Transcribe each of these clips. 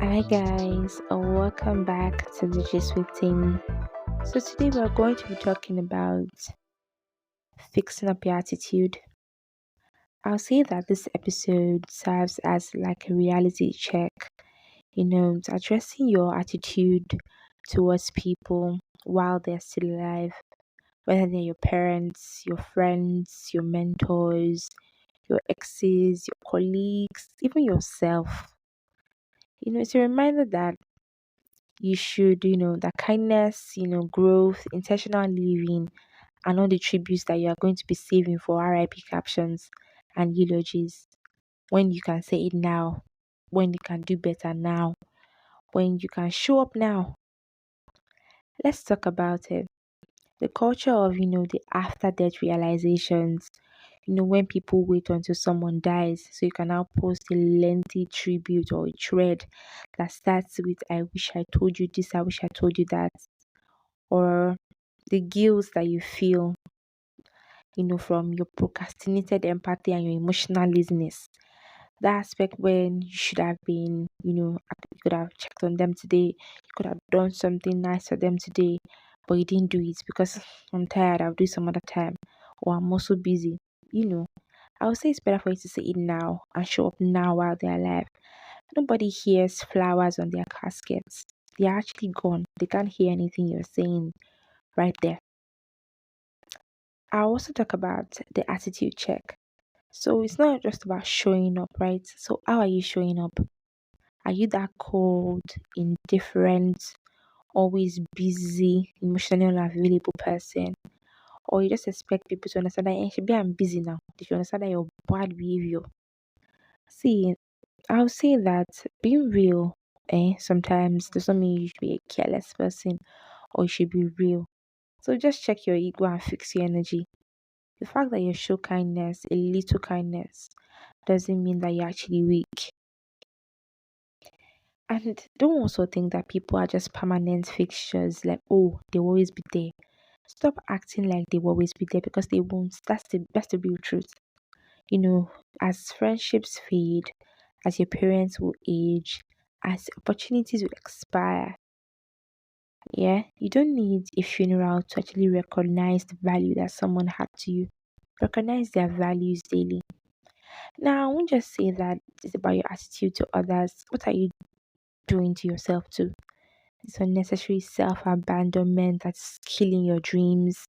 Hi guys, welcome back to the Gist with Team. So today we are going to be talking about fixing up your attitude. I'll say that this episode serves as like a reality check, it's addressing your attitude towards people while they're still alive, whether they're your parents, your friends, your mentors, your exes, your colleagues, even yourself. It's a reminder that you should, that kindness, growth, intentional living, and all the tributes that you are going to be saving for RIP captions and eulogies. When you can say it now, when you can do better now, when you can show up now. Let's talk about it. The culture of, the after death realizations. When people wait until someone dies, so you can now post a lengthy tribute or a thread that starts with, I wish I told you this, I wish I told you that, or the guilt that you feel, from your procrastinated empathy and your emotional laziness. That aspect when you should have been, you could have checked on them today, you could have done something nice for them today, but you didn't do it because I'm tired, I'll do it some other time, or I'm also busy. I would say it's better for you to say it now and show up now while they're alive. Nobody hears flowers on their caskets. They're actually gone. They can't hear anything you're saying right there. I'll also talk about the attitude check. So it's not just about showing up, right? So how are you showing up? Are you that cold, indifferent, always busy, emotionally unavailable person? Or you just expect people to understand that should be I'm busy now. They should understand that your bad behavior. See, I'll say that being real, sometimes doesn't mean you should be a careless person or you should be real. So just check your ego and fix your energy. The fact that you show kindness, a little kindness, doesn't mean that you're actually weak. And don't also think that people are just permanent fixtures, like, oh, they'll always be there. Stop acting like they will always be there because they won't. That's the real truth. As friendships fade, as your parents will age, as opportunities will expire, yeah, you don't need a funeral to actually recognize the value that someone had to you. Recognize their values daily. Now, I won't just say that it's about your attitude to others. What are you doing to yourself too? It's unnecessary self abandonment that's killing your dreams.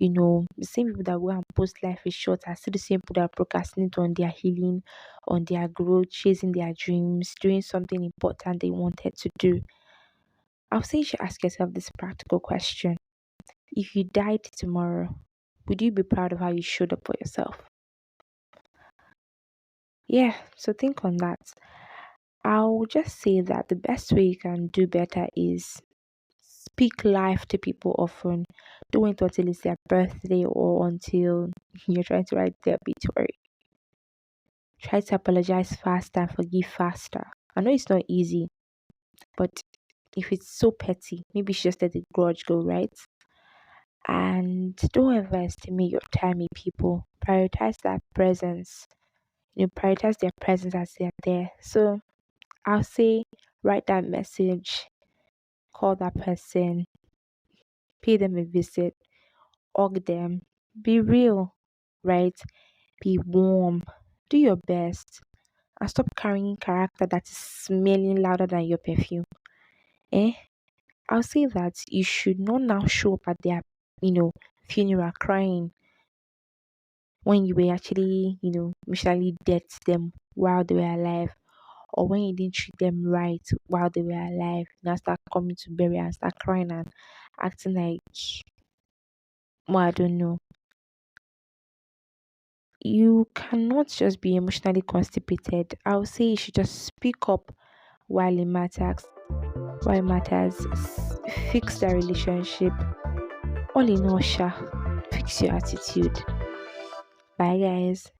The same people that go and post life is short are still the same people that procrastinate on their healing, on their growth, chasing their dreams, doing something important they wanted to do. I'll say you should ask yourself this practical question. If you died tomorrow, would you be proud of how you showed up for yourself? Yeah, so think on that. I'll just say that the best way you can do better is speak life to people often. Don't wait until it's their birthday or until you're trying to write their obituary. Try to apologize faster and forgive faster. I know it's not easy, but if it's so petty, maybe you should just let the grudge go, right? And don't ever estimate your time in people. Prioritize that presence. Prioritize their presence as they're there. So I'll say write that message, call that person, pay them a visit, hug them, be real, right? Be warm, do your best, and stop carrying character that is smelling louder than your perfume. Eh? I'll say that you should not now show up at their, you know, funeral crying when you were actually, emotionally dead to them while they were alive, or when you didn't treat them right while they were alive. Now start coming to bury and start crying and acting like, well, I don't know. You cannot just be emotionally constipated. I would say you should just speak up while it matters. While it matters, fix the relationship. All in all, fix your attitude. Bye, guys.